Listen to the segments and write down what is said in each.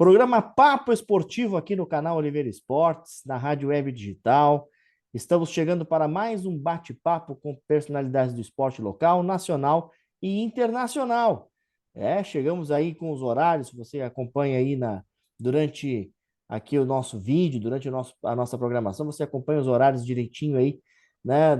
Programa Papo Esportivo aqui no canal Oliveira Esportes, na Rádio Web Digital. Estamos chegando para mais um bate-papo com personalidades do esporte local, nacional e internacional. Chegamos aí com os horários, você acompanha aí durante aqui o nosso vídeo, durante a nossa programação, você acompanha os horários direitinho aí, né,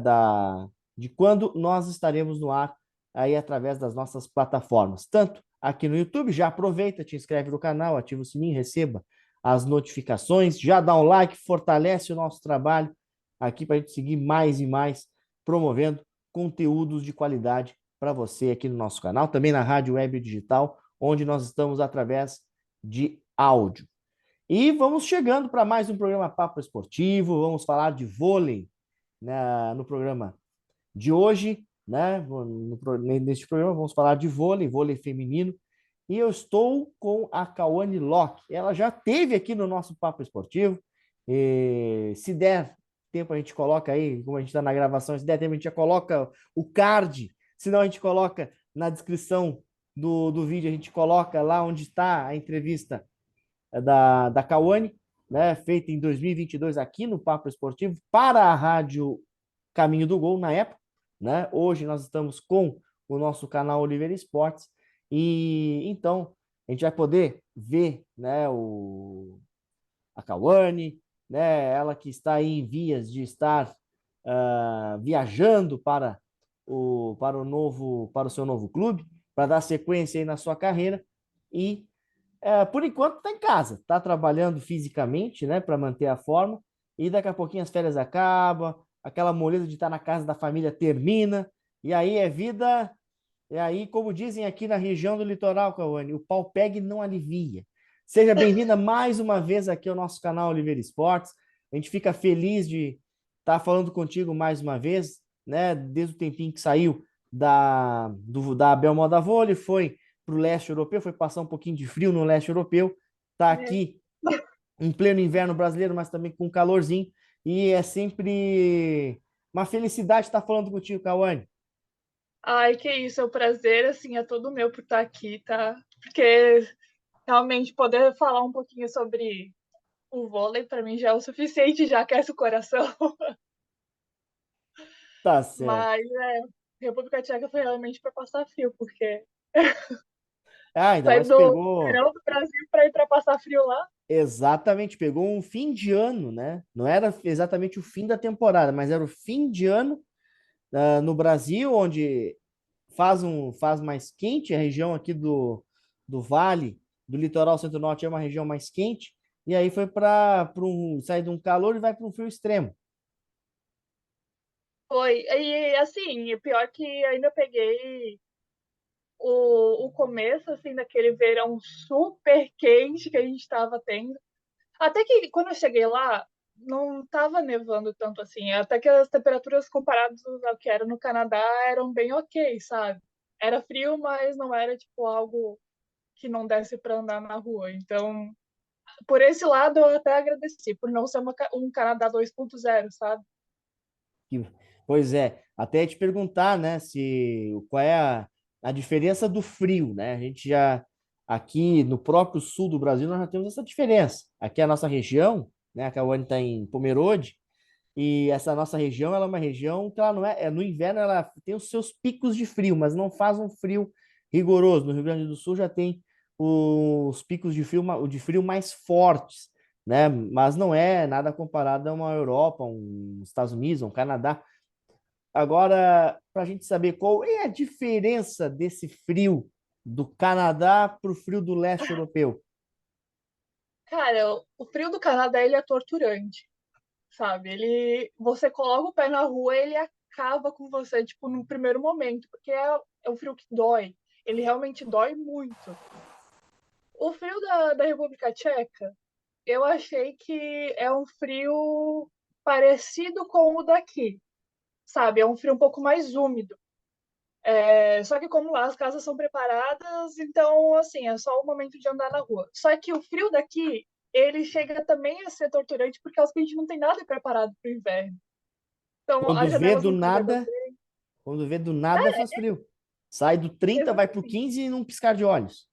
de quando nós estaremos no ar aí através das nossas plataformas, tanto aqui no YouTube. Já aproveita, te inscreve no canal, ativa o sininho, receba as notificações, já dá um like, fortalece o nosso trabalho aqui para a gente seguir mais e mais promovendo conteúdos de qualidade para você aqui no nosso canal, também na Rádio Web Digital, onde nós estamos através de áudio. E vamos chegando para mais um programa Papo Esportivo, vamos falar de vôlei, né, no programa de hoje, né? Neste programa vamos falar de vôlei feminino. E eu estou com a Cauane Locke. Ela já esteve aqui no nosso Papo Esportivo. E, se der tempo, a gente coloca aí, como a gente está na gravação, se der tempo, a gente já coloca o card. Se não, a gente coloca na descrição do vídeo, a gente coloca lá onde está a entrevista da Cauane, né? Feita em 2022 aqui no Papo Esportivo para a Rádio Caminho do Gol, na época, né? Hoje nós estamos com o nosso canal Oliveira Esportes e então a gente vai poder ver, né, a Cauane, né, ela que está aí em vias de estar viajando para o seu novo clube, para dar sequência aí na sua carreira e por enquanto está em casa, está trabalhando fisicamente, né, para manter a forma e daqui a pouquinho as férias acabam, aquela moleza de estar na casa da família termina, e aí é vida, e aí, como dizem aqui na região do litoral, Cauane, o pau pega e não alivia. Seja bem-vinda mais uma vez aqui ao nosso canal Oliveira Esportes. A gente fica feliz de estar falando contigo mais uma vez, né? Desde o tempinho que saiu da Abel Moda Vôlei, foi para o leste europeu, foi passar um pouquinho de frio no leste europeu, está É. aqui em pleno inverno brasileiro, mas também com calorzinho. E é sempre uma felicidade estar falando contigo, Cauane. Ai, que isso, é um prazer, assim, é todo meu por estar aqui, tá? Porque realmente poder falar um pouquinho sobre o vôlei, para mim já é o suficiente, já aquece o coração. Tá certo. Mas, República Tcheca foi realmente para passar frio, porque Ainda sair mais do pegou, verão do Brasil para ir para passar frio lá. exatamente, pegou um fim de ano, né? Não era exatamente o fim da temporada, mas era o fim de ano no Brasil, onde faz mais quente, a região aqui do Vale, do litoral centro-norte é uma região mais quente, e aí foi para sair de um calor e vai para um frio extremo. Foi, e assim, o pior que ainda peguei o começo, assim, daquele verão super quente que a gente estava tendo. Até que quando eu cheguei lá, não estava nevando tanto assim. Até que as temperaturas comparadas ao que era no Canadá eram bem ok, sabe? Era frio, mas não era tipo algo que não desse para andar na rua. Então, por esse lado, eu até agradeci, por não ser um Canadá 2.0, sabe? Que- Pois é, até te perguntar, né, qual é a diferença do frio, né? A gente já, aqui no próprio sul do Brasil, nós já temos essa diferença. Aqui é a nossa região, né, a Cauane está em Pomerode, e essa nossa região, ela é uma região que ela não no inverno ela tem os seus picos de frio, mas não faz um frio rigoroso. No Rio Grande do Sul já tem os picos de frio mais fortes, né? Mas não é nada comparado a uma Europa, um Estados Unidos, um Canadá. Agora, para a gente saber qual é a diferença desse frio do Canadá para o frio do leste europeu. Cara, o frio do Canadá, ele é torturante, sabe? Você coloca o pé na rua, ele acaba com você, tipo, no primeiro momento, porque é um frio que dói. Ele realmente dói muito. O frio da República Tcheca, eu achei que é um frio parecido com o daqui, sabe? É um frio um pouco mais úmido. Só que como lá as casas são preparadas, então, assim, é só o momento de andar na rua. Só que o frio daqui, ele chega também a ser torturante por causa que a gente não tem nada preparado para o inverno. Então, Quando as vê janelas do não estão abertas. nada, quando vê do nada faz frio. Sai do 30, vai pro Exatamente. 15 num piscar de olhos.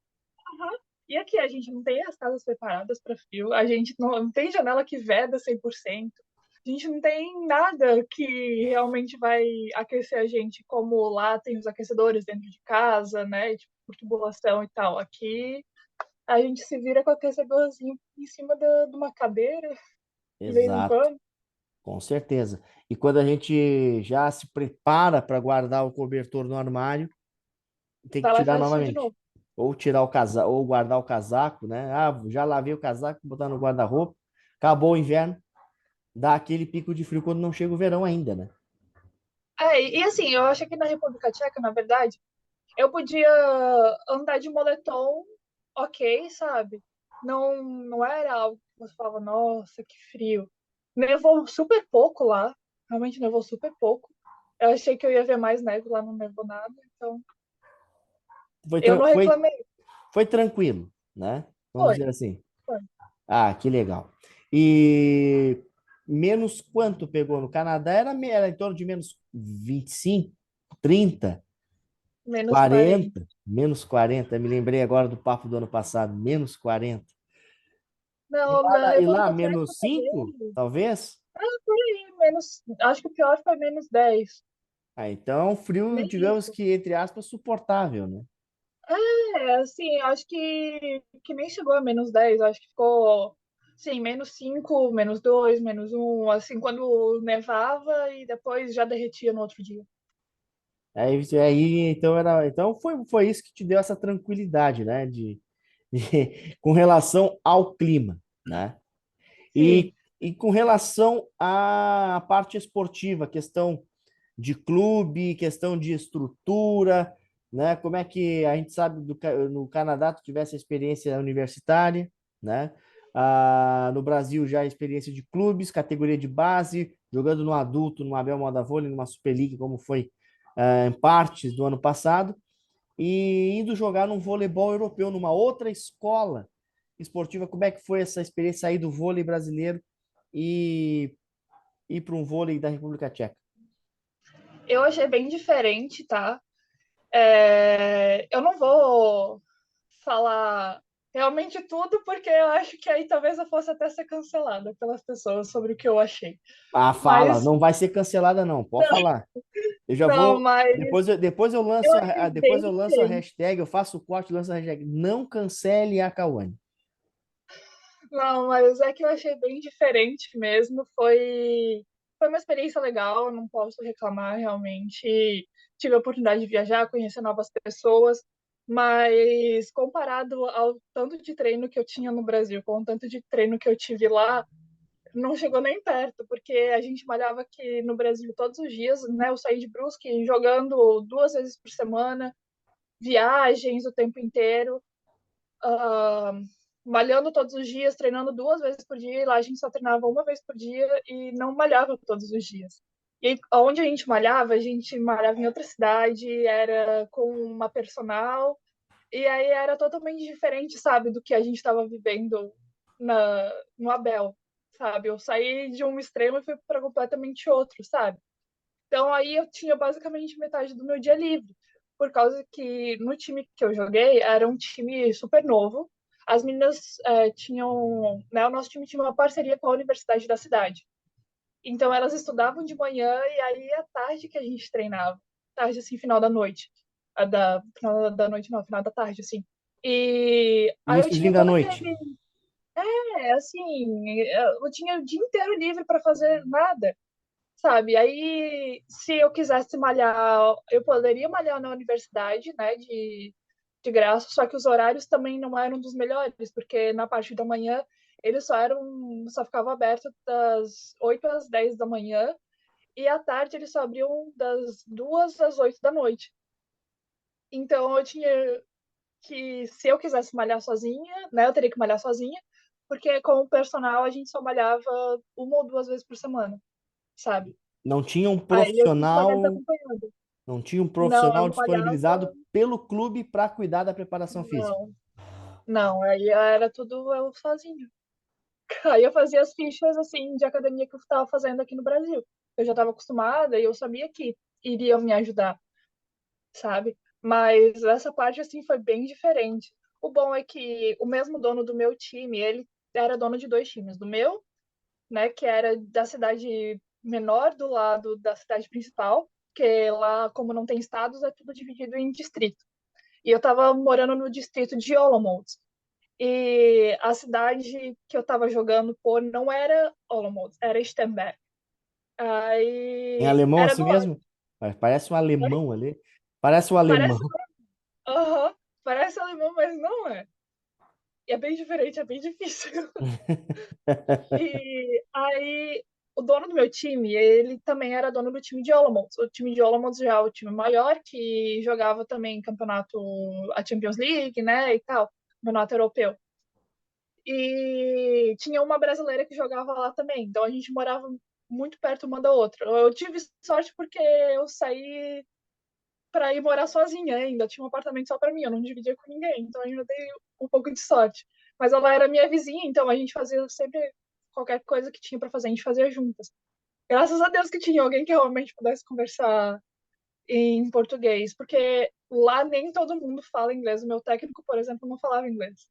E aqui a gente não tem as casas preparadas para frio, a gente não tem janela que veda 100%, a gente não tem nada que realmente vai aquecer a gente, como lá tem os aquecedores dentro de casa, né? Tipo, por tubulação e tal. Aqui a gente se vira com o aquecedorzinho em cima de uma cadeira, de vez em Exato, quando, com certeza. E quando a gente já se prepara para guardar o cobertor no armário, tem que vai lá e tirar faz isso de novamente. novo. Ou tirar o casaco, ou guardar o casaco, né? Ah, já lavei o casaco, botar no guarda-roupa. Acabou o inverno, dá aquele pico de frio quando não chega o verão ainda, né? É, e assim, eu acho que na República Tcheca, na verdade, eu podia andar de moletom, ok, sabe? Não era algo que você falava, nossa, que frio. Nevou super pouco lá, realmente nevou super pouco. Eu achei que eu ia ver mais neve, lá não nevou nada, então Foi, eu não foi, reclamei. foi tranquilo, né? Vamos Foi, dizer assim. foi. Ah, que legal. E menos quanto pegou no Canadá? Era em torno de menos 25, 30, Menos 40. 40, menos 40. Me lembrei agora do papo do ano passado, menos 40. Não, na E lá República Tcheca eu menos 5, peguei. talvez? Por aí, menos. Acho que o pior foi -10. Ah, então, frio, Nem digamos isso. que, entre aspas, suportável, né? É, assim, acho que nem chegou a -10, acho que ficou, sim, -5, -2, -1, assim, quando nevava e depois já derretia no outro dia. Então, foi isso que te deu essa tranquilidade, né? Com relação ao clima, né? Sim, E com relação à parte esportiva, questão de clube, questão de estrutura, né? Como é que a gente sabe no Canadá tu tivesse a experiência universitária, né? No Brasil já a experiência de clubes, categoria de base, jogando no adulto, no Abel Moda Vôlei, numa Super League, como foi em partes do ano passado, e indo jogar num voleibol europeu, numa outra escola esportiva. Como é que foi essa experiência sair do vôlei brasileiro e ir para um vôlei da República Tcheca? eu achei bem diferente, tá? Eu não vou falar realmente tudo, porque eu acho que aí talvez eu fosse até ser cancelada pelas pessoas sobre o que eu achei. Ah, fala, Mas, não vai ser cancelada, não. Pode não, falar. Eu já não, vou. mas Depois eu eu lanço achei depois bem eu lanço a diferente. hashtag, eu faço o corte, lanço a hashtag. Não cancele a Cauane. Não, mas é que eu achei bem diferente mesmo. Foi uma experiência legal, não posso reclamar realmente. Tive a oportunidade de viajar, conhecer novas pessoas, mas comparado ao tanto de treino que eu tinha no Brasil com o tanto de treino que eu tive lá, não chegou nem perto, porque a gente malhava aqui no Brasil todos os dias, né? Eu saí de Brusque jogando 2 vezes por semana, viagens o tempo inteiro, ah, malhando todos os dias, treinando 2 vezes por dia, e lá a gente só treinava uma vez por dia e não malhava todos os dias. E aí, onde a gente malhava em outra cidade, era com uma personal, e aí era totalmente diferente, sabe, do que a gente estava vivendo no Abel, sabe? Eu saí de um extremo e fui para completamente outro, sabe? Então aí eu tinha basicamente metade do meu dia livre, por causa que no time que eu joguei era um time super novo. As meninas tinham, né, o nosso time tinha uma parceria com a universidade da cidade. Então elas estudavam de manhã e aí à tarde que a gente treinava, tarde assim, final da noite, final da noite não, final da tarde assim. E aí eu Iniciozinho tinha da todo noite. aquele, assim, eu tinha o dia inteiro livre para fazer nada, sabe? Aí, se eu quisesse malhar, eu poderia malhar na universidade, né, de graça, só que os horários também não eram dos melhores, porque na parte da manhã eles só ficavam abertos das 8 às 10 da manhã, e à tarde eles só abriam das 2 às 8 da noite. Então eu tinha que, se eu quisesse malhar sozinha, né, eu teria que malhar sozinha, porque com o personal a gente só malhava 1 ou 2 vezes por semana, sabe? Não tinha um Aí eu tinha que malhar profissional, desacompanhada. não tinha um Não, eu profissional malhava. disponibilizado pelo clube para cuidar da preparação física. Não, não, aí era tudo eu sozinha. Aí eu fazia as fichas assim de academia que eu estava fazendo aqui no Brasil. Eu já estava acostumada e eu sabia que iriam me ajudar, sabe? Mas essa parte assim foi bem diferente. O bom é que o mesmo dono do meu time, ele era dono de dois times. Do meu, né, que era da cidade menor do lado da cidade principal, que lá, como não tem estados, é tudo dividido em distrito. E eu tava morando no distrito de Olomouc. E a cidade que eu tava jogando por não era Olomouc, era Stemberg. Em Aí alemão era assim do lado. mesmo? Parece um alemão ali. Parece um alemão. Parece, aham, parece alemão, mas não é. E é bem diferente, é bem difícil. E aí, o dono do meu time, ele também era dono do time de Olomouc. O time de Olomouc já é o time maior, que jogava também campeonato, a Champions League, né, e tal, campeonato europeu. E tinha uma brasileira que jogava lá também, então a gente morava muito perto uma da outra. Eu tive sorte porque eu saí para ir morar sozinha ainda, tinha um apartamento só para mim, eu não dividia com ninguém, então ainda dei um pouco de sorte. Mas ela era minha vizinha, então a gente fazia sempre qualquer coisa que tinha para fazer, a gente fazia juntas. Graças a Deus que tinha alguém que realmente pudesse conversar em português, porque lá nem todo mundo fala inglês. O meu técnico, por exemplo, não falava inglês.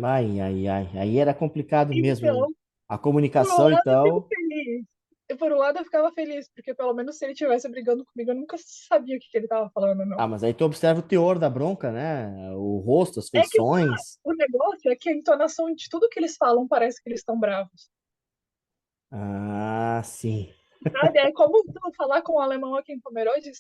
Ai, ai, ai. Aí era complicado mesmo. Então, A por um comunicação, lado, eu fico então. feliz. E por um lado, eu ficava feliz, porque pelo menos se ele estivesse brigando comigo, eu nunca sabia o que ele estava falando, não. Ah, mas aí tu observa o teor da bronca, né? O rosto, as É que feições. o negócio é que a entonação de tudo que eles falam parece que eles estão bravos. Ah, sim. Sabe? É como tu falar com o alemão aqui em Pomerode,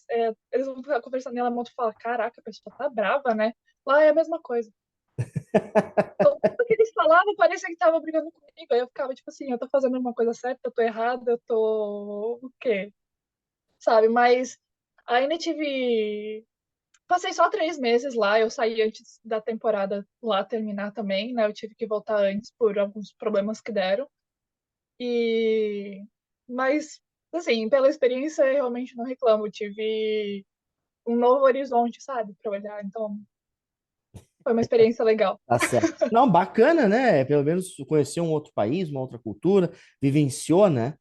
eles vão ficar conversando em alemão, tu fala, caraca, a pessoa tá brava, né? Lá é a mesma coisa. Então, tudo que eles falavam parecia que tava brigando comigo. Aí eu ficava tipo assim, eu tô fazendo uma coisa certa, eu tô errada, eu tô o quê? Sabe? Mas ainda tive. Passei só 3 meses lá, eu saí antes da temporada lá terminar também, né? Eu tive que voltar antes por alguns problemas que deram. E mas assim, pela experiência, eu realmente não reclamo. Eu tive um novo horizonte, sabe, para olhar. Então, foi uma experiência legal. Tá certo. Não, bacana, né? Pelo menos conhecer um outro país, uma outra cultura, vivenciou, né?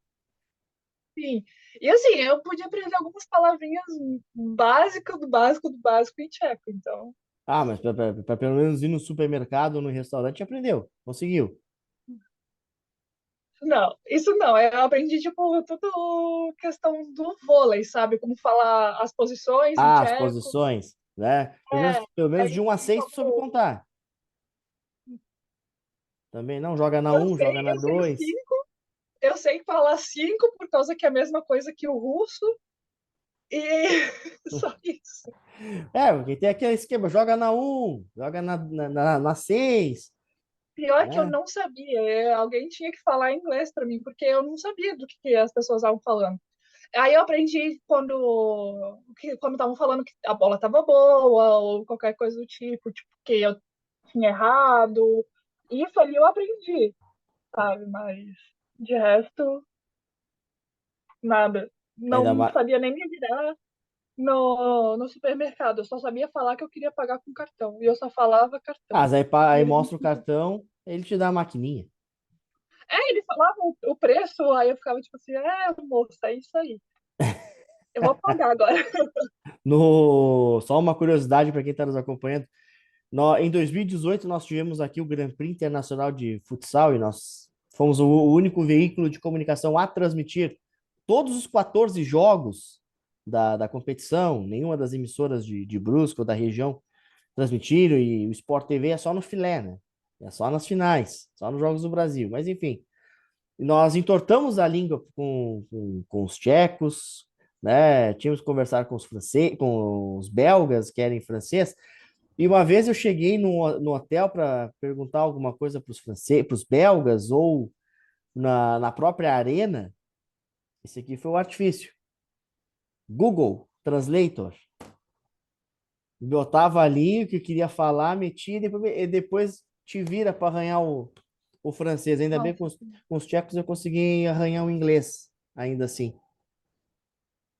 Sim. E assim, eu pude aprender algumas palavrinhas básicas do básico do básico em tcheco, então. Ah, mas pra pelo menos ir no supermercado ou no restaurante aprendeu, conseguiu. Não, isso não. Eu aprendi, tipo, tudo questão do vôlei, sabe? Como falar as posições em Ah, as tcheco. posições, né? É, Pelo menos de aí, um a seis tu soube como contar. Também não, joga na eu um, sei, joga na eu sei dois. cinco, eu sei falar cinco por causa que é a mesma coisa que o russo, e só isso. É, porque tem aquele esquema, joga na um, joga na 6, Pior que eu né? não sabia, alguém tinha que falar inglês para mim, porque eu não sabia do que as pessoas estavam falando. Aí eu aprendi quando estavam falando que a bola estava boa, ou qualquer coisa do tipo, que eu tinha errado. Isso ali eu aprendi, sabe? Mas de resto, nada. Ainda Não mais. sabia nem me virar no supermercado. Eu só sabia falar que eu queria pagar com cartão. E eu só falava Ah, cartão. mas E aí eles, mostra o cartão, ele te dá a maquininha. eles falavam o preço, aí eu ficava tipo assim, moça, é isso aí. Eu vou pagar agora. Só uma curiosidade para quem está nos acompanhando. Em 2018, nós tivemos aqui o Grand Prix Internacional de Futsal e nós fomos o único veículo de comunicação a transmitir todos os 14 jogos da competição. Nenhuma das emissoras de Brusque ou da região transmitiram e o Sport TV é só no filé, né? É só nas finais, só nos Jogos do Brasil. Mas enfim, nós entortamos a língua com os tchecos, né? Tínhamos que conversar com os franceses, com os belgas que eram francês. E uma vez eu cheguei no hotel para perguntar alguma coisa para os franceses, para os belgas ou na própria arena. Esse aqui foi o artifício. Google Translator. Botava ali o que eu queria falar, metia e depois te vira para arranhar o francês. Ainda bem que Nossa, com os tchecos eu consegui arranhar o inglês, ainda assim.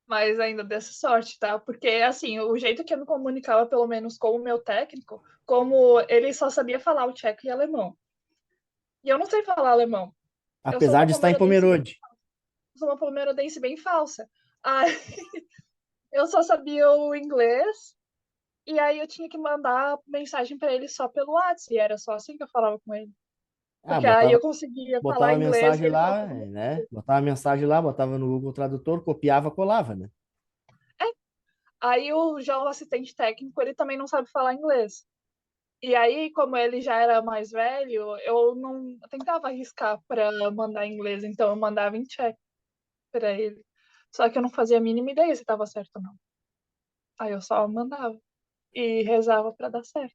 mas ainda dessa sorte, tá? Porque, assim, o jeito que eu me comunicava, pelo menos com o meu técnico, como ele só sabia falar o tcheco e alemão. E eu não sei falar alemão. Eu sou Apesar uma de estar em pomerode bem, Pomerode. sou uma pomerode bem falsa. Aí, eu só sabia o inglês E aí eu tinha que mandar mensagem para ele só pelo WhatsApp, e era só assim que eu falava com ele. Ah, Porque aí botava, eu conseguia falar botava a inglês e mensagem ele lá, falava. né? Botava a mensagem lá, botava no Google Tradutor, copiava, colava, né? É. Aí já o assistente técnico, ele também não sabe falar inglês. E aí, como ele já era mais velho, eu não eu tentava arriscar para mandar em inglês, então eu mandava em tcheco para ele. Só que eu não fazia a mínima ideia se estava certo ou não. Aí eu só mandava e rezava para dar certo.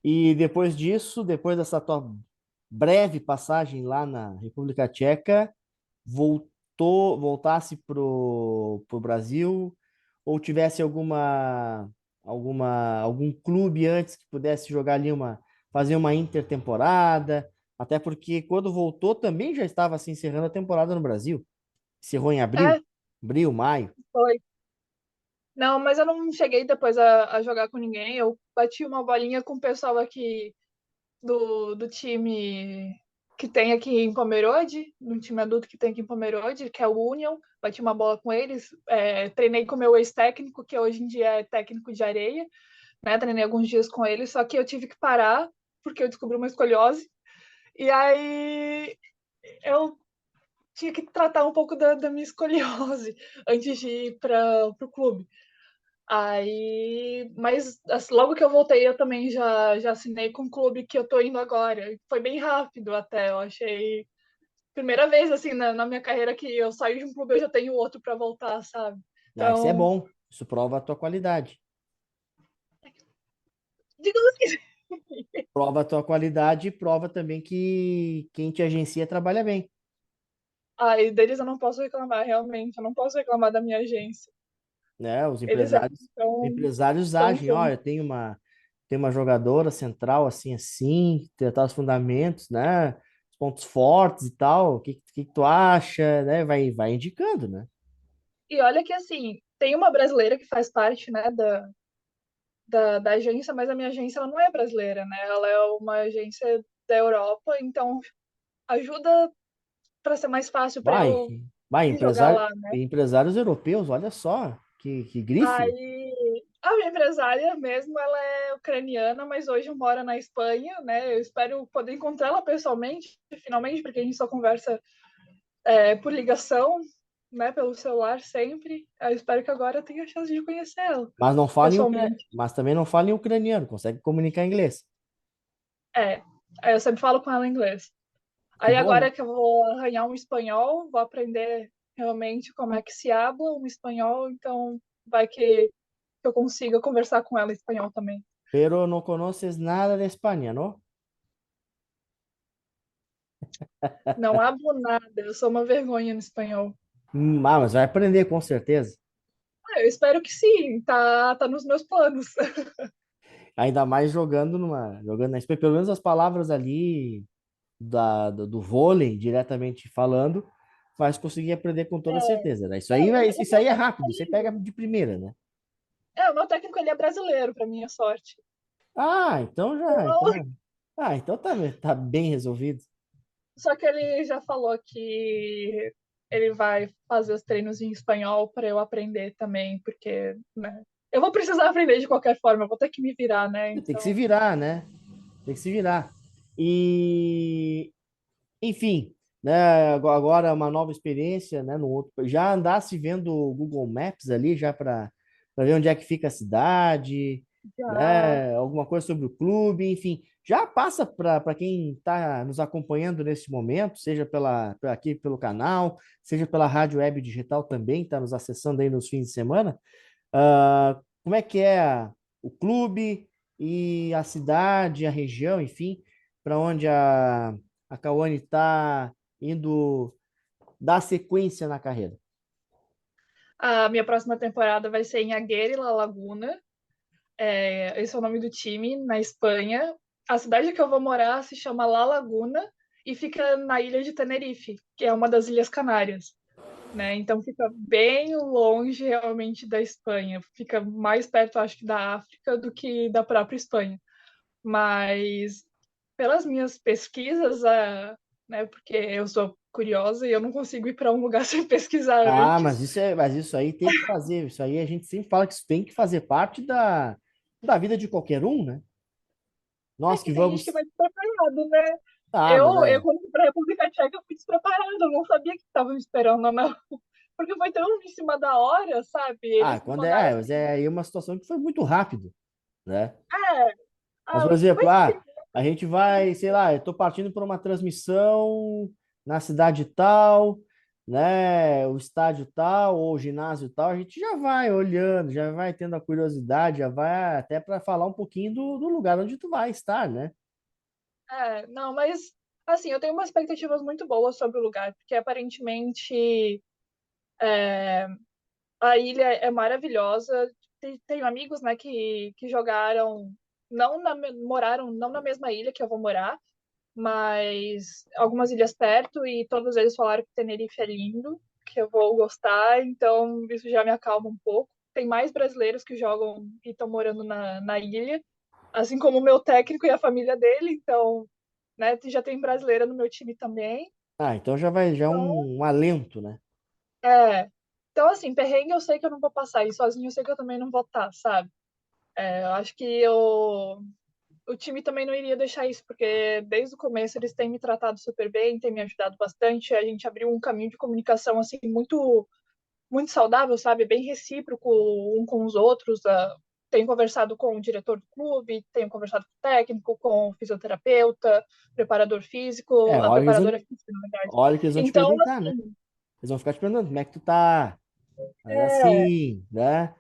E depois disso, depois dessa tua breve passagem lá na República Tcheca, voltasse pro Brasil, ou tivesse algum clube antes que pudesse jogar ali fazer uma intertemporada, até porque quando voltou também já estava se encerrando a temporada no Brasil. Encerrou em É, abril, maio. foi. Não, mas eu não cheguei depois a jogar com ninguém. Eu bati uma bolinha com o pessoal aqui do time que tem aqui em Pomerode, no time adulto que tem aqui em Pomerode, que é o Union. Bati uma bola com eles. Treinei com o meu ex-técnico, que hoje em dia é técnico de areia, né? Treinei alguns dias com ele, só que eu tive que parar porque eu descobri uma escoliose. E aí eu tinha que tratar um pouco da minha escoliose antes de ir para o clube. Aí, mas logo que eu voltei, eu também já assinei com o clube que eu tô indo agora. Foi bem rápido até, eu achei. Primeira vez, assim, na minha carreira que eu saio de um clube, eu já tenho outro para voltar, sabe? Ah, isso é Então, bom. Isso prova a tua qualidade. digamos que Prova a tua qualidade e prova também que quem te agencia trabalha bem, aí deles eu não posso reclamar, realmente. Eu não posso reclamar da minha agência. né? Os Eles empresários tão agem, ó, juntos. eu tenho uma jogadora central assim assim, tentar os fundamentos, né? Os pontos fortes e tal. O que tu acha, né? Vai indicando, né? E olha que, assim, tem uma brasileira que faz parte, né, da agência, mas a minha agência ela não é brasileira, né? Ela é uma agência da Europa, então ajuda para ser mais fácil para Vai, eu vai, ir jogar lá, né? empresários europeus, olha só, que grife. Aí a minha empresária mesmo, ela é ucraniana, mas hoje mora na Espanha, né? Eu espero poder encontrá-la pessoalmente, finalmente, porque a gente só conversa por ligação, né? Pelo celular sempre. Eu espero que agora eu tenha a chance de conhecer ela pessoalmente. Mas também não fala em ucraniano, consegue comunicar em inglês. É, eu sempre falo com ela em inglês. Que Aí bom. agora que eu vou arranhar um espanhol, vou aprender realmente como é que se habla um espanhol, então vai que eu consiga conversar com ela em espanhol também. Pero no conoces nada de España, ¿no? Não hablo nada, eu sou uma vergonha no espanhol. Mas vai aprender com certeza. Eu espero que sim, tá nos meus planos. Ainda mais jogando na Espanha, pelo menos as palavras ali do vôlei, diretamente falando, vai conseguir aprender com toda certeza, né? Isso aí é rápido, você pega de primeira, né? O meu técnico ele é brasileiro, para minha sorte. Ah, então já, Então, então tá bem resolvido. só que ele já falou que ele vai fazer os treinos em espanhol para eu aprender também, porque, né, eu vou precisar aprender de qualquer forma, eu vou ter que me virar, né? Tem que se Então, virar, né? Tem que se virar. E, enfim, né? Agora uma nova experiência, né? No outro, já andasse vendo o Google Maps ali, já para ver onde é que fica a cidade, já, né? Alguma coisa sobre o clube, enfim, já passa para quem está nos acompanhando nesse momento, seja aqui pelo canal, seja pela Rádio Web Digital também, está nos acessando aí nos fins de semana. Como é que é o clube e a cidade, a região, enfim, para onde a Cauane está indo dar sequência na carreira? a minha próxima temporada vai ser em Agüera e La Laguna. Esse é o nome do time, na Espanha. A cidade que eu vou morar se chama La Laguna e fica na ilha de Tenerife, que é uma das Ilhas Canárias, né? Então fica bem longe realmente da Espanha. Fica mais perto, acho que, da África do que da própria Espanha. Mas pelas minhas pesquisas, né? Porque eu sou curiosa e eu não consigo ir para um lugar sem pesquisar Ah, antes. mas isso aí tem que fazer. Isso aí a gente sempre fala que isso tem que fazer parte da vida de qualquer um, né? É Nós que que tem gente que vamos. vai despreparado, né? Ah, mas Eu é. quando fui pra República Tcheca, eu fui despreparada, eu não sabia que estavam me esperando, não. Porque foi tão em cima da hora, sabe? Ah, Eles me quando mandaram mas assim, é aí uma situação que foi muito rápido, né? é, Mas, por exemplo, mas sim, a gente vai, sei lá, eu estou partindo para uma transmissão na cidade tal, né? O estádio tal, ou o ginásio tal, a gente já vai olhando, já vai tendo a curiosidade, já vai até para falar um pouquinho do lugar onde tu vai estar, né? não, mas assim, eu tenho umas expectativas muito boas sobre o lugar, porque aparentemente a ilha é maravilhosa. Tenho amigos, né, que jogaram, moraram não na mesma ilha que eu vou morar, mas algumas ilhas perto, e todos eles falaram que Tenerife é lindo, que eu vou gostar, então isso já me acalma um pouco. Tem mais brasileiros que jogam e estão morando na ilha, assim como o meu técnico e a família dele, então, né, já tem brasileira no meu time também. Ah, então já vai, já é Então, um alento, né? é. Então, assim, perrengue eu sei que eu não vou passar, e sozinho eu sei que eu também não vou estar, sabe? Eu acho que o time também não iria deixar isso, porque desde o começo eles têm me tratado super bem, têm me ajudado bastante. A gente abriu um caminho de comunicação assim muito saudável, sabe? Bem recíproco um com os outros. Tenho conversado com o diretor do clube, tenho conversado com o técnico, com o fisioterapeuta, preparador físico, É, a preparadora física, na verdade. hora que eles vão te Então, perguntar, né? assim, Eles vão ficar te perguntando como é que tu tá, faz é, assim, né?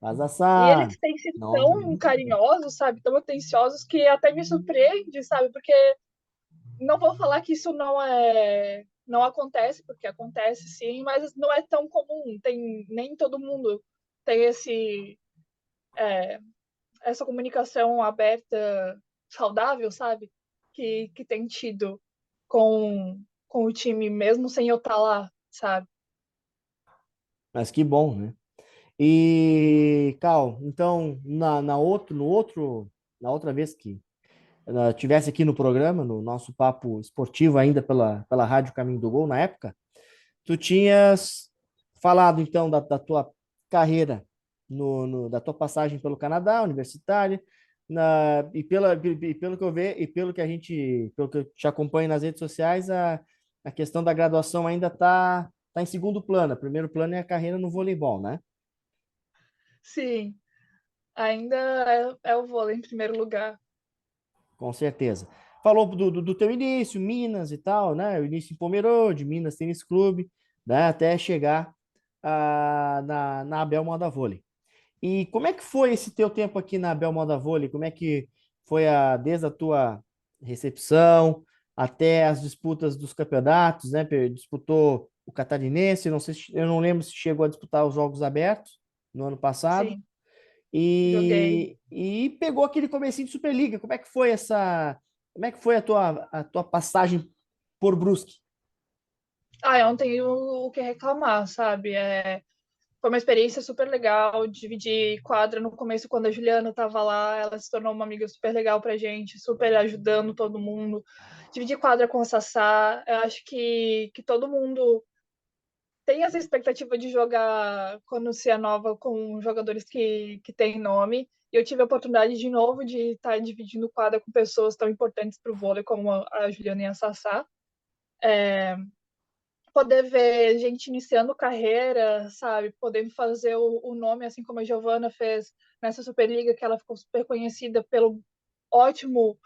Faz e assado. eles têm sido Não. tão carinhosos, sabe? Tão atenciosos que até me surpreende, sabe? Porque não vou falar que isso não acontece, porque acontece sim, mas não é tão comum. Nem todo mundo tem essa comunicação aberta, saudável, sabe? Que tem tido com o time, mesmo sem eu estar lá, sabe? Mas que bom, né? E, Cal, então, na outra vez que tivesse aqui no programa, no nosso papo esportivo, ainda pela Rádio Caminho do Gol, na época, tu tinhas falado, então, da tua carreira, da tua passagem pelo Canadá, universitária, e pelo que eu vejo, e pelo que eu te acompanho nas redes sociais, a questão da graduação ainda tá em segundo plano. O primeiro plano é a carreira no voleibol, né? Sim, ainda é o vôlei em primeiro lugar. Com certeza. Falou do teu início, Minas e tal, né? O início em Pomerode, Minas Tênis Clube, né? Até chegar na Abel Moda Vôlei. E como é que foi esse teu tempo aqui na Abel Moda Vôlei? Como é que foi desde a tua recepção até as disputas dos campeonatos, né? Disputou o Catarinense, não sei, eu não lembro se chegou a disputar os Jogos Abertos no ano passado. Sim, joguei. E pegou aquele comecinho de Superliga. Como é que foi a tua passagem por Brusque? Eu não tenho o que reclamar, sabe? Foi uma experiência super legal, dividir quadra no começo quando a Juliana estava lá, ela se tornou uma amiga super legal pra gente, super ajudando todo mundo. Dividir quadra com a Sassá, eu acho que todo mundo tem essa expectativa de jogar quando se é nova com jogadores que têm nome. E eu tive a oportunidade de novo de estar dividindo quadra com pessoas tão importantes para o vôlei como a Juliana e a Sassá. Poder ver gente iniciando carreira, sabe? Podendo fazer o nome, assim como a Giovana fez nessa Superliga, que ela ficou super conhecida pela ótima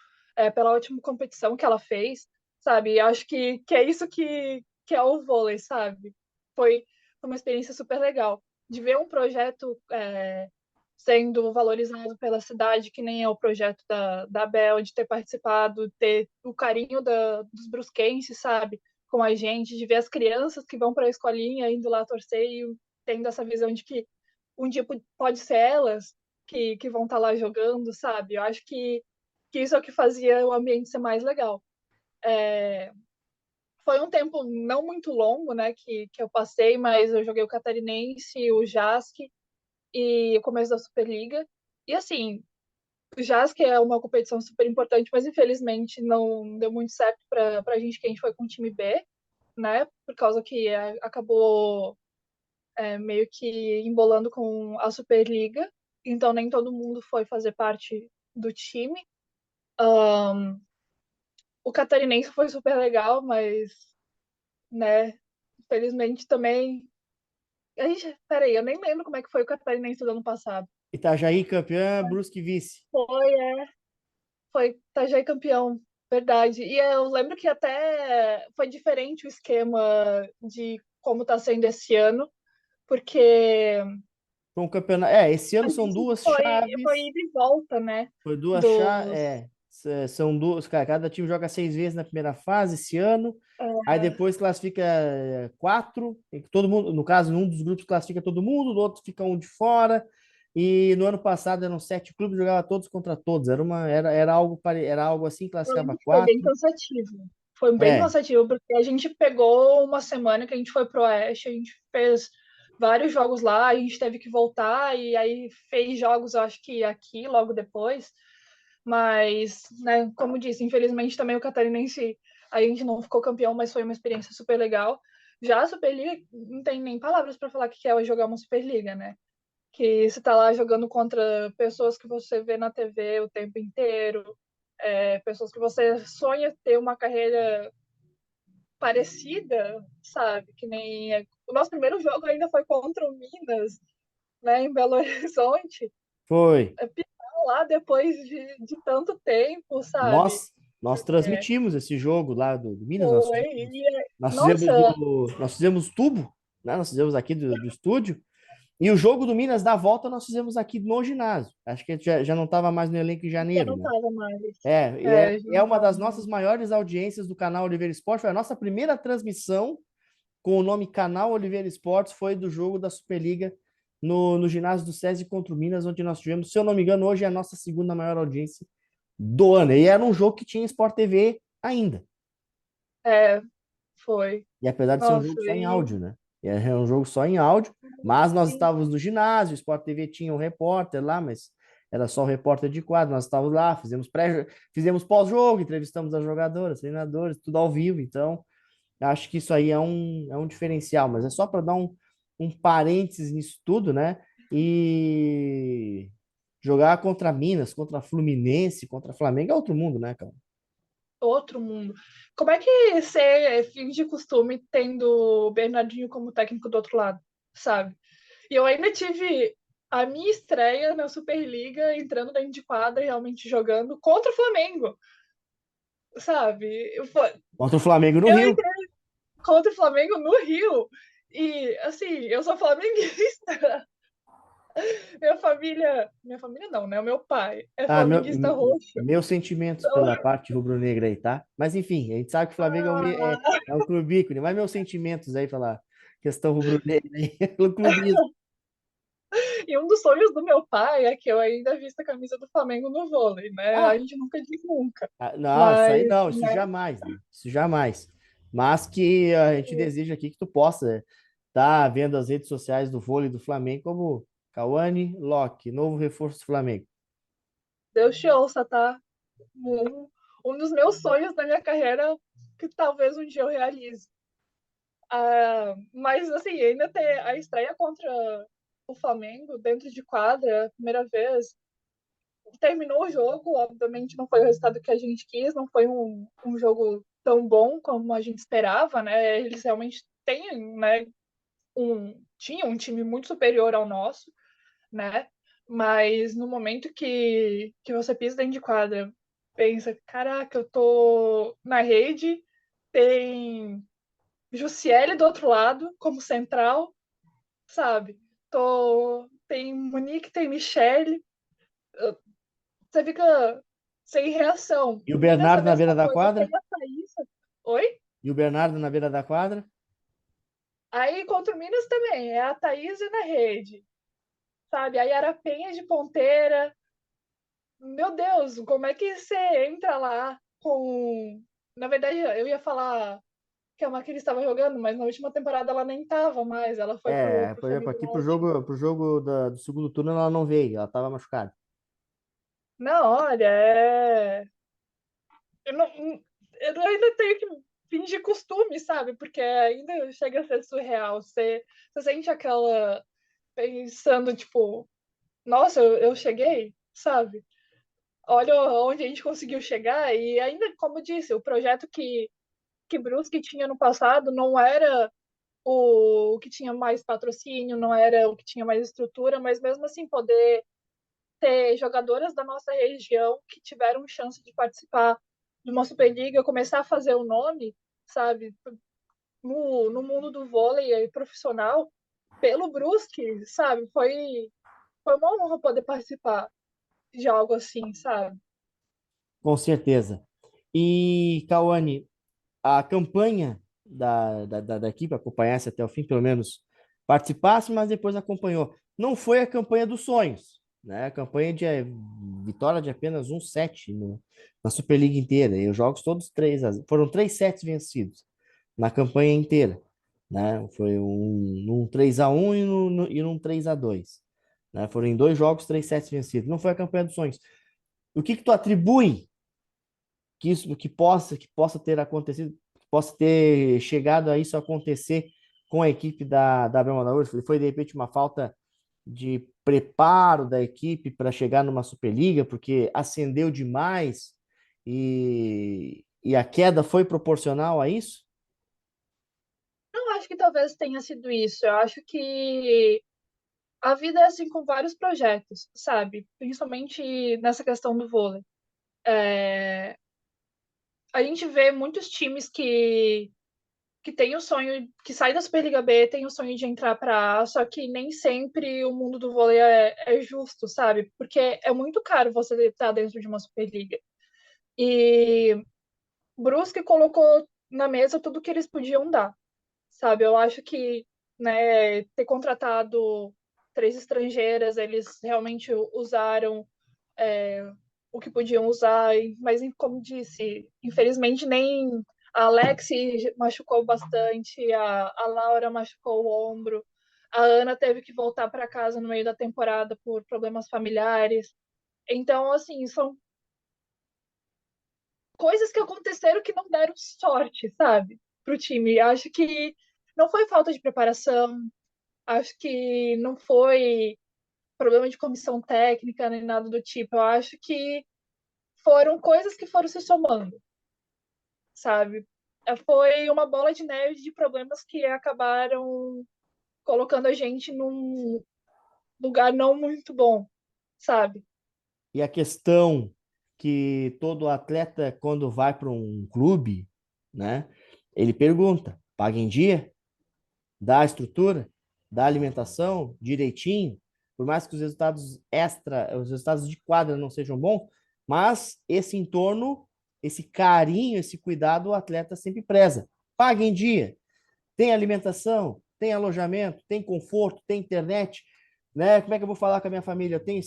competição que ela fez, sabe? E acho que é isso que é o vôlei, sabe? Foi uma experiência super legal. De ver um projeto sendo valorizado pela cidade, que nem é o projeto da Bel, de ter participado, ter o carinho dos brusquenses, sabe? Com a gente, de ver as crianças que vão para a escolinha indo lá torcer e tendo essa visão de que um dia pode ser elas que vão estar lá jogando, sabe? Eu acho que isso é o que fazia o ambiente ser mais legal. Foi um tempo não muito longo, né, que eu passei, mas eu joguei o Catarinense, o JASC e o começo da Superliga. E assim, o JASC é uma competição super importante, mas infelizmente não deu muito certo para a gente que a gente foi com o time B, né? Por causa que acabou meio que embolando com a Superliga. então nem todo mundo foi fazer parte do time. Um, o catarinense foi super legal, mas, né, infelizmente também. Peraí, eu nem lembro como é que foi o catarinense do ano passado. Itajaí campeã, Brusque vice. Foi, foi Itajaí campeão, verdade. E eu lembro que até foi diferente o esquema de como tá sendo esse ano, porque Foi um campeonato. Esse a ano são gente duas foi chaves. ida e volta, né? Foi duas chaves. Dos. São duas. Cada time joga 6 vezes na primeira fase esse ano. Aí depois classifica quatro. E todo mundo, no caso, num dos grupos classifica todo mundo, no outro fica um de fora. E no ano passado eram 7 clubes, jogava todos contra todos. Era algo assim, Eu lembro classificava que foi bem quatro. cansativo. Foi bem É, cansativo, porque a gente pegou uma semana que a gente foi pro Oeste, a gente fez vários jogos lá, a gente teve que voltar, e aí fez jogos, eu acho que aqui, logo depois. Mas, né, como disse, infelizmente também o Catarinense, a gente não ficou campeão, mas foi uma experiência super legal. Já a Superliga, não tem nem palavras para falar que é jogar uma Superliga, né? Que você tá lá jogando contra pessoas que você vê na TV o tempo inteiro, pessoas que você sonha ter uma carreira parecida, sabe? Que nem o nosso primeiro jogo ainda foi contra o Minas, né, em Belo Horizonte. foi. Lá depois de tanto tempo, sabe? Nós É, transmitimos esse jogo lá do Minas. foi. Nós fizemos, Nossa, nós fizemos tubo, né? Nós fizemos aqui do estúdio. E o jogo do Minas da volta nós fizemos aqui no ginásio. Acho que já não estava mais no elenco em já janeiro, não né? tava mais. Já É não uma tava das nossas mais. maiores audiências do canal Oliveira Esporte. Foi a nossa primeira transmissão com o nome Canal Oliveira Esportes, foi do jogo da Superliga no ginásio do SESI contra o Minas, onde nós tivemos, se eu não me engano, hoje é a nossa segunda maior audiência do ano. E era um jogo que tinha Sport TV ainda. É, foi. E apesar de ser um Nossa, jogo só em áudio, né? É um jogo só em áudio, mas nós estávamos no ginásio, o Sport TV tinha um repórter lá, mas era só o repórter de quadro. Nós estávamos lá, fizemos pós-jogo, entrevistamos as jogadoras, treinadores, tudo ao vivo. Então, acho que isso aí é um diferencial, mas é só para dar um parênteses nisso tudo, né? E jogar contra Minas, contra Fluminense, contra Flamengo é outro mundo, né, cara? outro mundo. Como é que você finge de costume tendo o Bernardinho como técnico do outro lado, sabe? E eu ainda tive a minha estreia na Superliga, entrando dentro de quadra, realmente jogando contra o Flamengo, sabe? Contra o Flamengo no Eu Rio. entrei contra o Flamengo no Rio. E, assim, eu sou flamenguista. Minha família não, né? O meu pai é Ah, flamenguista roxo. meus sentimentos Então, pela parte rubro-negra aí, tá? Mas enfim, a gente sabe que o Flamengo é um clube ícone, mas meus sentimentos aí pela questão rubro-negra aí, pelo clubismo. e um dos sonhos do meu pai é que eu ainda vista a camisa do Flamengo no vôlei, né? A Ah, gente nunca diz nunca. não, isso Mas, aí não, isso né? jamais, né? Isso jamais. Mas que a gente deseja aqui que tu possa estar vendo as redes sociais do vôlei do Flamengo como Cauane Locke, novo reforço do Flamengo. Deus te ouça, tá? Um dos meus sonhos da minha carreira que talvez um dia eu realize. Mas, assim, ainda ter a estreia contra o Flamengo dentro de quadra, a primeira vez, terminou o jogo, obviamente não foi o resultado que a gente quis, não foi um jogo tão bom como a gente esperava, né? Eles realmente têm, né, tinham um time muito superior ao nosso, né? Mas no momento que você pisa dentro de quadra, pensa, caraca, eu tô na rede, tem Jussiele do outro lado, como central, sabe? Tem Monique, tem Michele, você fica sem reação. E o Minas, a Bernardo na beira mesma da coisa, quadra? tem a Thaís. Oi? E o Bernardo na beira da quadra? Aí contra o Minas também, é a Thaís na rede, sabe? Aí Arapenha de ponteira. Meu Deus, como é que você entra lá com. Na verdade, eu ia falar que a Maquila estava jogando, mas na última temporada ela nem estava mais, ela foi pro Por exemplo, aqui Femilinagem. pro jogo do segundo turno ela não veio, ela estava machucada. Não, olha, eu, não, eu ainda tenho que fingir costume, sabe? Porque ainda chega a ser surreal. Você sente aquela. Pensando, tipo. nossa, eu cheguei, sabe? Olha onde a gente conseguiu chegar e ainda, como eu disse, o projeto que Brusque tinha no passado não era o que tinha mais patrocínio, não era o que tinha mais estrutura, mas mesmo assim poder ter jogadoras da nossa região que tiveram chance de participar de uma Superliga, começar a fazer o nome, sabe, no mundo do vôlei aí, profissional, pelo Brusque, sabe, foi uma honra poder participar de algo assim, sabe? Com certeza. E, Cauane, a campanha da equipe, acompanhasse até o fim, pelo menos participasse, mas depois acompanhou. Não foi a campanha dos sonhos, né? A campanha de vitória de apenas um set na Superliga inteira. E os jogos todos foram 3 sets vencidos na campanha inteira, né? Foi num 3-1 e num 3-2, né? Foram em 2 jogos, 3 sets vencidos. Não foi a campanha dos sonhos. O que que tu atribui que possa ter acontecido, que possa ter chegado a isso acontecer com a equipe da Abel Manaus? Foi de repente uma falta de preparo da equipe para chegar numa Superliga, porque ascendeu demais e a queda foi proporcional a isso? Não acho que talvez tenha sido isso. Eu acho que a vida é assim com vários projetos, sabe? Principalmente nessa questão do vôlei. É, a gente vê muitos times que têm o sonho, que saem da Superliga B, têm o sonho de entrar para A, só que nem sempre o mundo do vôlei é justo, sabe? Porque é muito caro você estar dentro de uma Superliga. E Brusque colocou na mesa tudo que eles podiam dar, sabe? Eu acho que, né, ter contratado 3 estrangeiras, eles realmente usaram o que podiam usar, mas como disse, infelizmente nem a Alex machucou bastante, a Laura machucou o ombro, a Ana teve que voltar para casa no meio da temporada por problemas familiares. Então, assim, são coisas que aconteceram que não deram sorte, sabe, para o time. Acho que não foi falta de preparação, acho que não foi problema de comissão técnica nem nada do tipo. Eu acho que foram coisas que foram se somando, sabe? Foi uma bola de neve de problemas que acabaram colocando a gente num lugar não muito bom, sabe? E a questão que todo atleta, quando vai para um clube, né, ele pergunta: paga em dia? Dá a estrutura, dá a alimentação direitinho, por mais que os resultados os resultados de quadra não sejam bons, mas esse entorno, esse carinho, esse cuidado, o atleta sempre preza. Paga em dia, tem alimentação, tem alojamento, tem conforto, tem internet, né? Como é que eu vou falar com a minha família? Eu tenho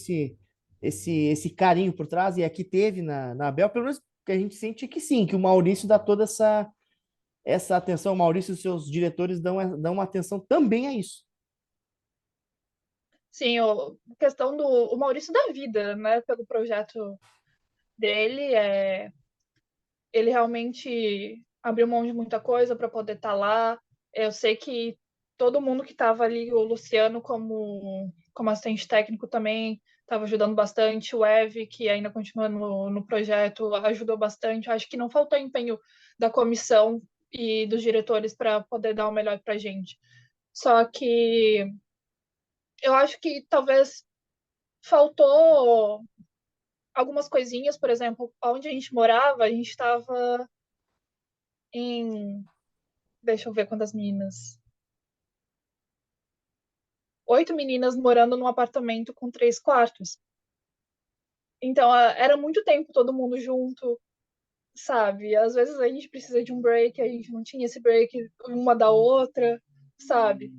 esse carinho por trás, e aqui teve na Abel, pelo menos que a gente sente que sim, que o Maurício dá toda essa atenção, o Maurício e os seus diretores dão uma atenção também a isso. Sim, a questão do o Maurício da vida, né, pelo projeto dele, ele realmente abriu mão de muita coisa para poder estar lá. Eu sei que todo mundo que estava ali, o Luciano como assistente técnico também estava ajudando bastante, o Ev, que ainda continua no projeto, ajudou bastante. Eu acho que não faltou empenho da comissão e dos diretores para poder dar o melhor para a gente. Só que eu acho que talvez faltou algumas coisinhas, por exemplo, onde a gente morava, a gente estava em. Deixa eu ver quantas meninas. 8 meninas morando num apartamento com 3 quartos. Então, era muito tempo todo mundo junto, sabe? Às vezes a gente precisa de um break, a gente não tinha esse break uma da outra, sabe?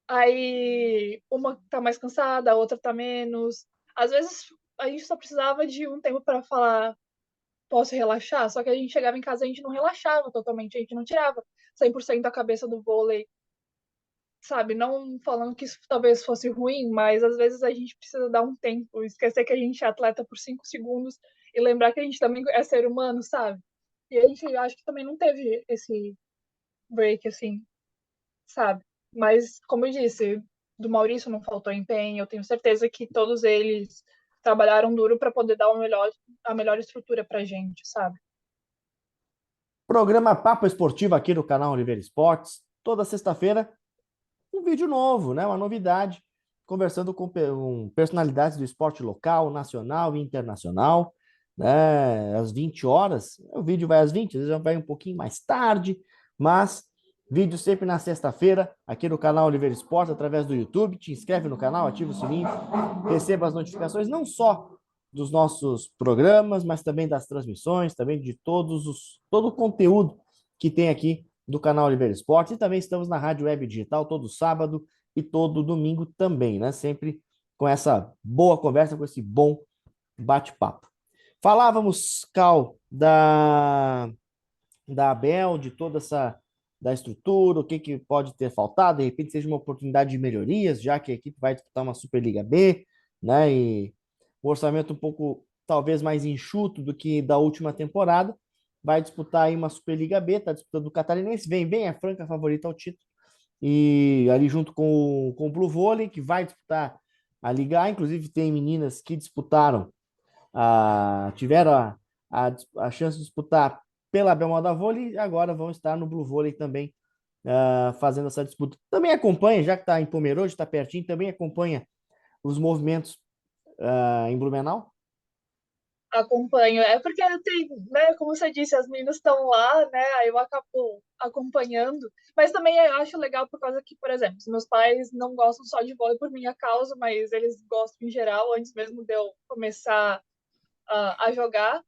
Aí uma tá mais cansada, a outra tá menos. Às vezes a gente só precisava de um tempo para falar, posso relaxar? Só que a gente chegava em casa e a gente não relaxava totalmente, a gente não tirava 100% da cabeça do vôlei, sabe? Não falando que isso talvez fosse ruim, mas às vezes a gente precisa dar um tempo, esquecer que a gente é atleta por 5 segundos e lembrar que a gente também é ser humano, sabe? E a gente acho que também não teve esse break assim, sabe? Mas, como eu disse, do Maurício não faltou empenho. Eu tenho certeza que todos eles trabalharam duro para poder dar a melhor estrutura para a gente, sabe? Programa Papo Esportivo aqui no canal Oliveira Esportes. Toda sexta-feira, um vídeo novo, né? Uma novidade, conversando com personalidades do esporte local, nacional e internacional, né? Às 20 horas. O vídeo vai às 20, às vezes vai um pouquinho mais tarde, mas vídeo sempre na sexta-feira, aqui no canal Oliveira Esportes, através do YouTube. Te inscreve no canal, ativa o sininho, receba as notificações, não só dos nossos programas, mas também das transmissões, também de todo o conteúdo que tem aqui do canal Oliveira Esportes. E também estamos na Rádio Web Digital todo sábado e todo domingo também, né? Sempre com essa boa conversa, com esse bom bate-papo. Falávamos, Cal, da Abel, de toda essa da estrutura, o que, que pode ter faltado, de repente seja uma oportunidade de melhorias, já que a equipe vai disputar uma Superliga B, né? E o orçamento um pouco, talvez, mais enxuto do que da última temporada. Vai disputar aí uma Superliga B, está disputando o Catarinense, vem bem, é franca favorita ao título. E ali junto com o Blue Volley, que vai disputar a Liga A, inclusive tem meninas que disputaram, tiveram a chance de disputar pela Belmoda Vôlei e agora vão estar no Blue Volley também, fazendo essa disputa. Também acompanha, já que está em Pomerode, está pertinho, também acompanha os movimentos em Blumenau. Acompanho. É porque tem, né, como você disse, as meninas estão lá, né? Aí eu acabo acompanhando. Mas também eu acho legal por causa que, por exemplo, os meus pais não gostam só de vôlei por minha causa, mas eles gostam em geral, antes mesmo de eu começar a jogar.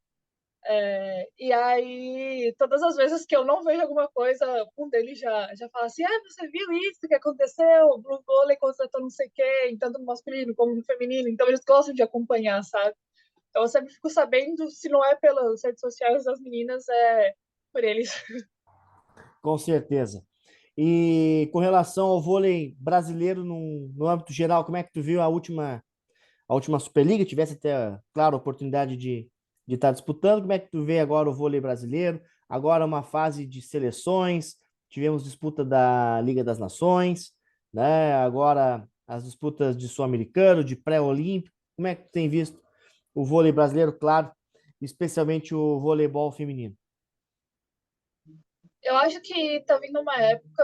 E aí, todas as vezes que eu não vejo alguma coisa, um deles já fala assim: ah, você viu isso que aconteceu? O Blue Vôlei contratou não sei o quê, tanto no masculino como no feminino. Então, eles gostam de acompanhar, sabe? Então, eu sempre fico sabendo, se não é pelas redes sociais das meninas, é por eles. Com certeza. E com relação ao vôlei brasileiro no âmbito geral, como é que tu viu a última Superliga? Tivesse até, claro, a oportunidade de estar disputando. Como é que tu vê agora o vôlei brasileiro? Agora uma fase de seleções, tivemos disputa da Liga das Nações, né? Agora as disputas de Sul-Americano, de pré-olímpico. Como é que tu tem visto o vôlei brasileiro, claro, especialmente o voleibol feminino? Eu acho que tá vindo uma época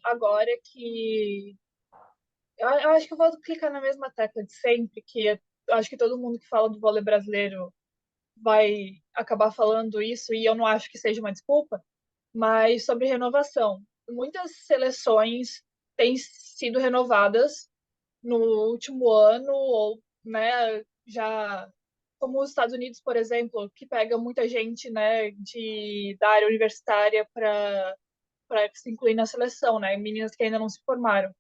agora que. Eu acho que eu vou clicar na mesma tecla de sempre, que eu acho que todo mundo que fala do vôlei brasileiro vai acabar falando isso, e eu não acho que seja uma desculpa, mas sobre renovação. Muitas seleções têm sido renovadas no último ano, ou, né, já como os Estados Unidos, por exemplo, que pega muita gente, né, da área universitária para se incluir na seleção, né, meninas que ainda não se formaram.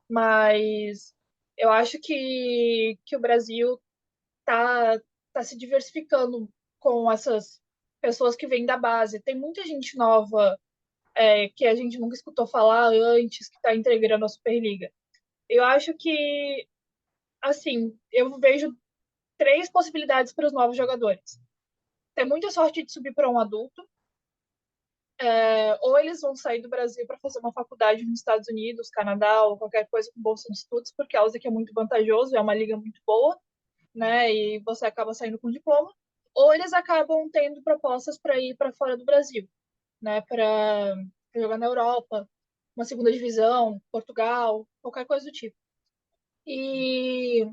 Mas eu acho que o Brasil tá, tá se diversificando com essas pessoas que vêm da base. Tem muita gente nova que a gente nunca escutou falar antes, que está integrando a Superliga. Eu acho que, assim, eu vejo três possibilidades para os novos jogadores. Ter muita sorte de subir para um adulto, ou eles vão sair do Brasil para fazer uma faculdade nos Estados Unidos, Canadá, ou qualquer coisa com bolsa de estudos, porque causa que é muito vantajoso, é uma liga muito boa, né? E você acaba saindo com diploma. Ou eles acabam tendo propostas para ir para fora do Brasil, né? Para jogar na Europa, uma segunda divisão, Portugal, qualquer coisa do tipo. E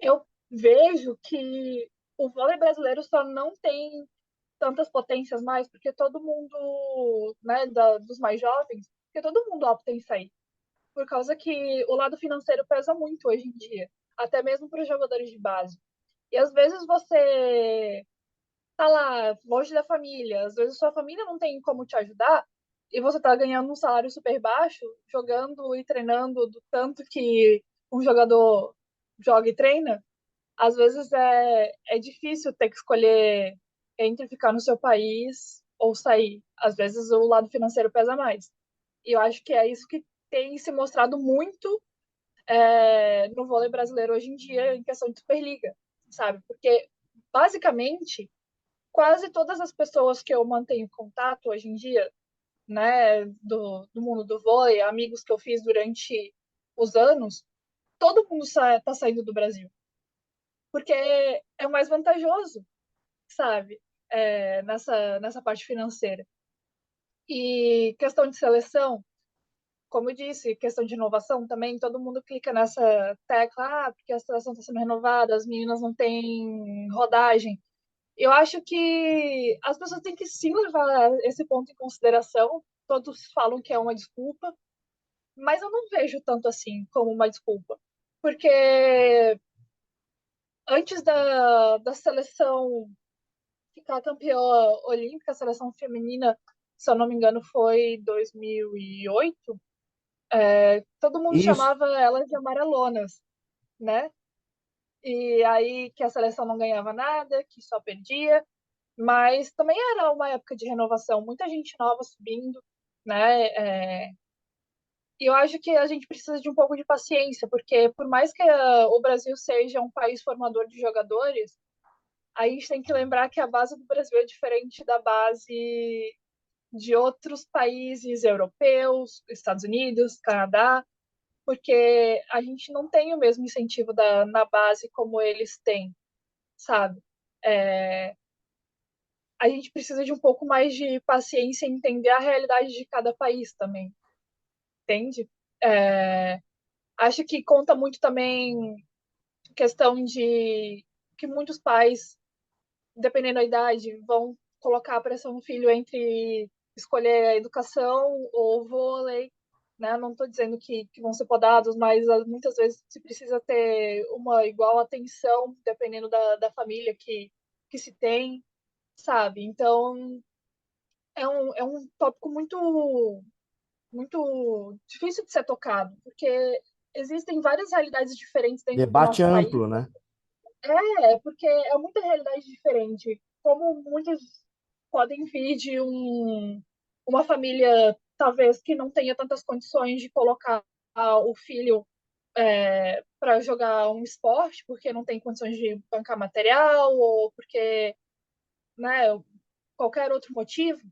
eu vejo que o vôlei brasileiro só não tem tantas potências mais, porque todo mundo, né, dos mais jovens, porque todo mundo opta em sair. Por causa que o lado financeiro pesa muito hoje em dia, até mesmo para os jogadores de base. E às vezes você tá lá, longe da família, às vezes sua família não tem como te ajudar, e você tá ganhando um salário super baixo, jogando e treinando do tanto que um jogador joga e treina, às vezes é difícil ter que escolher entre ficar no seu país ou sair. Às vezes o lado financeiro pesa mais. E eu acho que é isso que tem se mostrado muito no vôlei brasileiro hoje em dia, em questão de Superliga, sabe? Porque, basicamente, quase todas as pessoas que eu mantenho contato hoje em dia, né, do mundo do vôlei, amigos que eu fiz durante os anos, todo mundo tá saindo do Brasil, porque é mais vantajoso, sabe? Nessa parte financeira. E questão de seleção, como eu disse, questão de inovação também, todo mundo clica nessa tecla, porque a seleção está sendo renovada, as meninas não têm rodagem. Eu acho que as pessoas têm que sim levar esse ponto em consideração. Todos falam que é uma desculpa, mas eu não vejo tanto assim como uma desculpa. Porque antes da seleção ficar campeã olímpica, a seleção feminina, se eu não me engano, foi 2008, todo mundo Isso. chamava elas de amarelonas, né? E aí que a seleção não ganhava nada, que só perdia, mas também era uma época de renovação, muita gente nova subindo, né? E eu acho que a gente precisa de um pouco de paciência, porque por mais que o Brasil seja um país formador de jogadores, a gente tem que lembrar que a base do Brasil é diferente da base de outros países europeus, Estados Unidos, Canadá, porque a gente não tem o mesmo incentivo na base como eles têm, sabe? É, a gente precisa de um pouco mais de paciência e entender a realidade de cada país também, entende? É, acho que conta muito também questão de que muitos pais, dependendo da idade, vão colocar a pressão no filho entre escolher a educação ou vôlei, né? Não estou dizendo que vão ser podados, mas muitas vezes se precisa ter uma igual atenção, dependendo da família que se tem, sabe? Então, é um tópico muito difícil de ser tocado, porque existem várias realidades diferentes dentro do Debate nosso país. amplo, né? Porque é muita realidade diferente. Como muitos podem vir de uma família, talvez, que não tenha tantas condições de colocar o filho para jogar um esporte, porque não tem condições de bancar material, ou porque, né, qualquer outro motivo.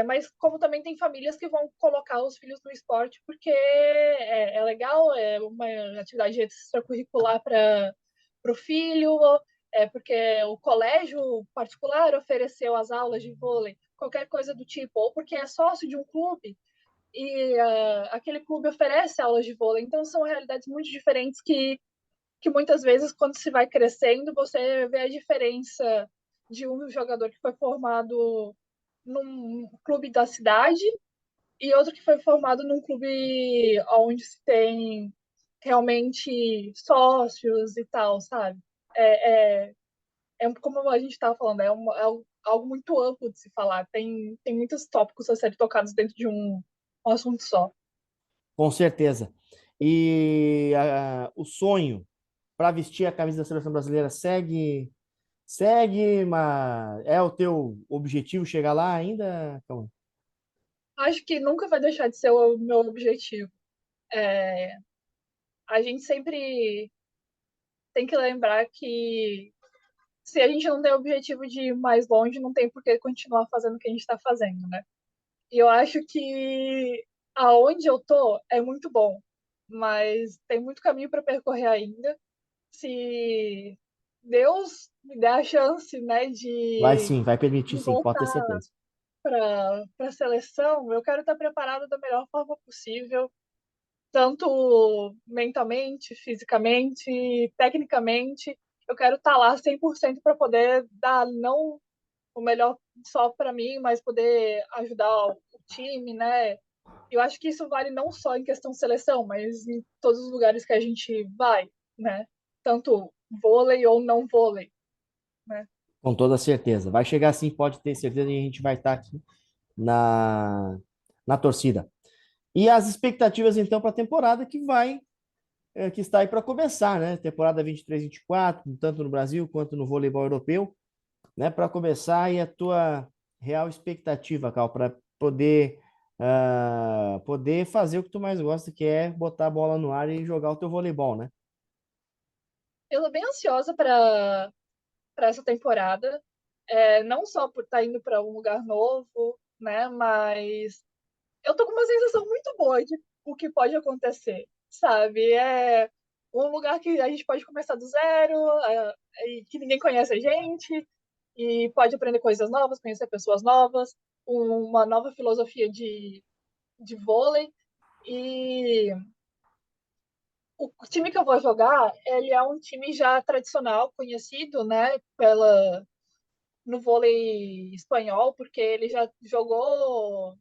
Mas como também tem famílias que vão colocar os filhos no esporte porque é legal, é uma atividade extracurricular para o filho, porque o colégio particular ofereceu as aulas de vôlei, qualquer coisa do tipo, ou porque é sócio de um clube e aquele clube oferece aulas de vôlei. Então são realidades muito diferentes que muitas vezes, quando se vai crescendo, você vê a diferença de um jogador que foi formado num clube da cidade e outro que foi formado num clube onde se tem realmente sócios e tal, sabe? É, é, como a gente estava falando, algo muito amplo de se falar. Tem muitos tópicos a serem tocados dentro de um assunto só. Com certeza. E o sonho para vestir a camisa da seleção brasileira segue, mas é o teu objetivo chegar lá ainda? Cauã? Acho que nunca vai deixar de ser o meu objetivo. É, a gente sempre tem que lembrar que se a gente não tem o objetivo de ir mais longe, não tem por que continuar fazendo o que a gente está fazendo, né? E eu acho que aonde eu tô é muito bom, mas tem muito caminho para percorrer ainda. Se Deus me der a chance, né, Vai de, sim, vai permitir de sim, pode ter voltar certeza. para a seleção, eu quero estar preparada da melhor forma possível, tanto mentalmente, fisicamente, tecnicamente. Eu quero estar lá 100% para poder dar não o melhor só para mim, mas poder ajudar o time, né? Eu acho que isso vale não só em questão de seleção, mas em todos os lugares que a gente vai, né? Tanto vôlei ou não vôlei, né? Com toda certeza. Vai chegar sim, pode ter certeza, e a gente vai estar aqui na, na torcida. E as expectativas, então, para a temporada que está aí para começar, né? Temporada 23-24, tanto no Brasil quanto no voleibol europeu, né? Para começar, e a tua real expectativa, Cal, para poder fazer o que tu mais gosta, que é botar a bola no ar e jogar o teu voleibol, né? Eu tô bem ansiosa para essa temporada, não só por estar indo para um lugar novo, né? Mas eu tô com uma sensação muito boa de o que pode acontecer, sabe? É um lugar que a gente pode começar do zero, e que ninguém conhece a gente, e pode aprender coisas novas, conhecer pessoas novas, uma nova filosofia de vôlei. E o time que eu vou jogar, ele é um time já tradicional, conhecido, né, no vôlei espanhol, porque eles já jogaram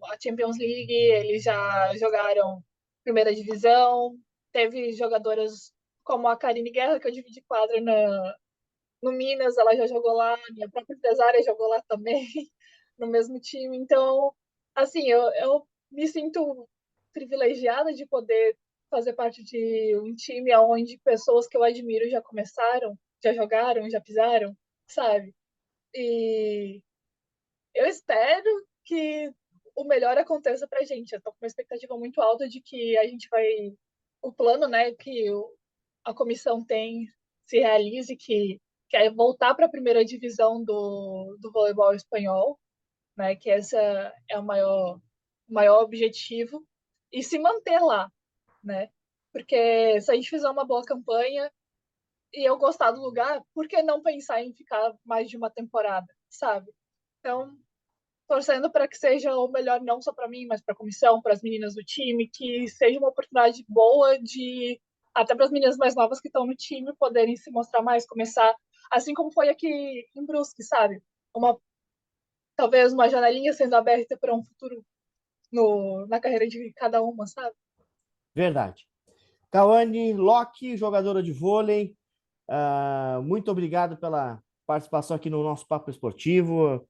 a Champions League, eles já jogaram Primeira Divisão, teve jogadoras como a Karine Guerra, que eu dividi quadra no Minas, ela já jogou lá, minha própria empresária jogou lá também, no mesmo time. Então, assim, eu me sinto privilegiada de poder fazer parte de um time onde pessoas que eu admiro já começaram, já jogaram, já pisaram, sabe? E eu espero que o melhor aconteça pra gente. Eu tô com uma expectativa muito alta de que a gente vai. O plano, né, que a comissão tem se realize, que é voltar para a primeira divisão do voleibol espanhol, né, que essa é o maior objetivo, e se manter lá, né? Porque se a gente fizer uma boa campanha e eu gostar do lugar, por que não pensar em ficar mais de uma temporada, sabe? Então, torcendo para que seja o melhor não só para mim, mas para a comissão, para as meninas do time, que seja uma oportunidade boa de até para as meninas mais novas que estão no time poderem se mostrar mais, começar assim como foi aqui em Brusque, sabe? Uma talvez uma janelinha sendo aberta para um futuro no, na carreira de cada uma, sabe? Verdade. Cauane Locke, jogadora de vôlei, muito obrigado pela participação aqui no nosso Papo Esportivo.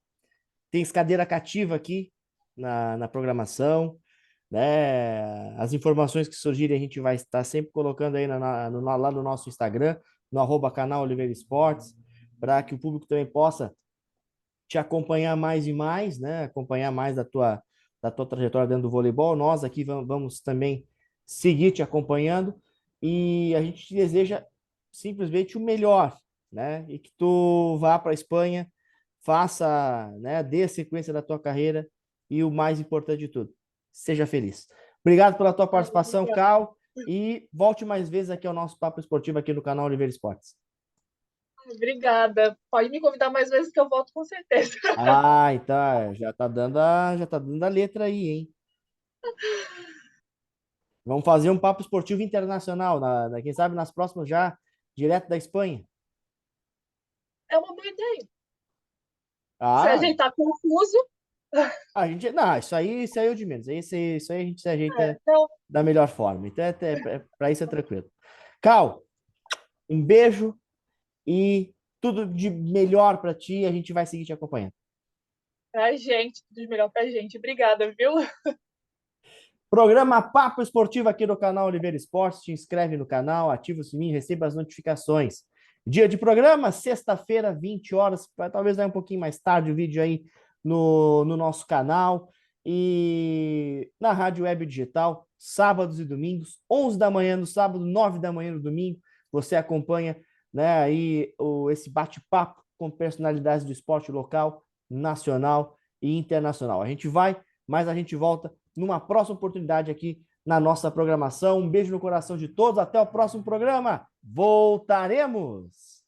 Tem cadeira cativa aqui na programação, né? As informações que surgirem a gente vai estar sempre colocando aí lá no nosso Instagram, no @canal Oliveira Esportes, para que o público também possa te acompanhar mais e mais, né? Acompanhar mais da tua trajetória dentro do voleibol. Nós aqui vamos também seguir te acompanhando e a gente te deseja simplesmente o melhor, né? E que tu vá para a Espanha, faça, né? Dê a sequência da tua carreira e o mais importante de tudo, seja feliz. Obrigado pela tua participação, Cal, e volte mais vezes aqui ao nosso Papo Esportivo aqui no canal Oliveira Esportes. Obrigada. Pode me convidar mais vezes que eu volto com certeza. Então, já tá dando a letra aí, hein? Vamos fazer um papo esportivo internacional, quem sabe nas próximas já, direto da Espanha. É uma boa ideia. Se Ah, ajeitar confuso, a gente, não, isso aí é o de menos. Isso aí a gente se ajeita então, da melhor forma. Então, para isso é tranquilo. Cal, um beijo e tudo de melhor para ti. A gente vai seguir te acompanhando. pra gente, tudo de melhor pra gente. Obrigada, viu? Programa Papo Esportivo aqui no canal Oliveira Esportes. Te inscreve no canal, ativa o sininho, receba as notificações. Dia de programa, sexta-feira, 20 horas. Talvez vai um pouquinho mais tarde o vídeo aí no nosso canal. E na Rádio Web Digital, sábados e domingos, 11 da manhã no sábado, 9 da manhã no domingo. Você acompanha, né, aí esse bate-papo com personalidades do esporte local, nacional e internacional. A gente vai, mas a gente volta numa próxima oportunidade aqui na nossa programação. Um beijo no coração de todos. Até o próximo programa. Voltaremos!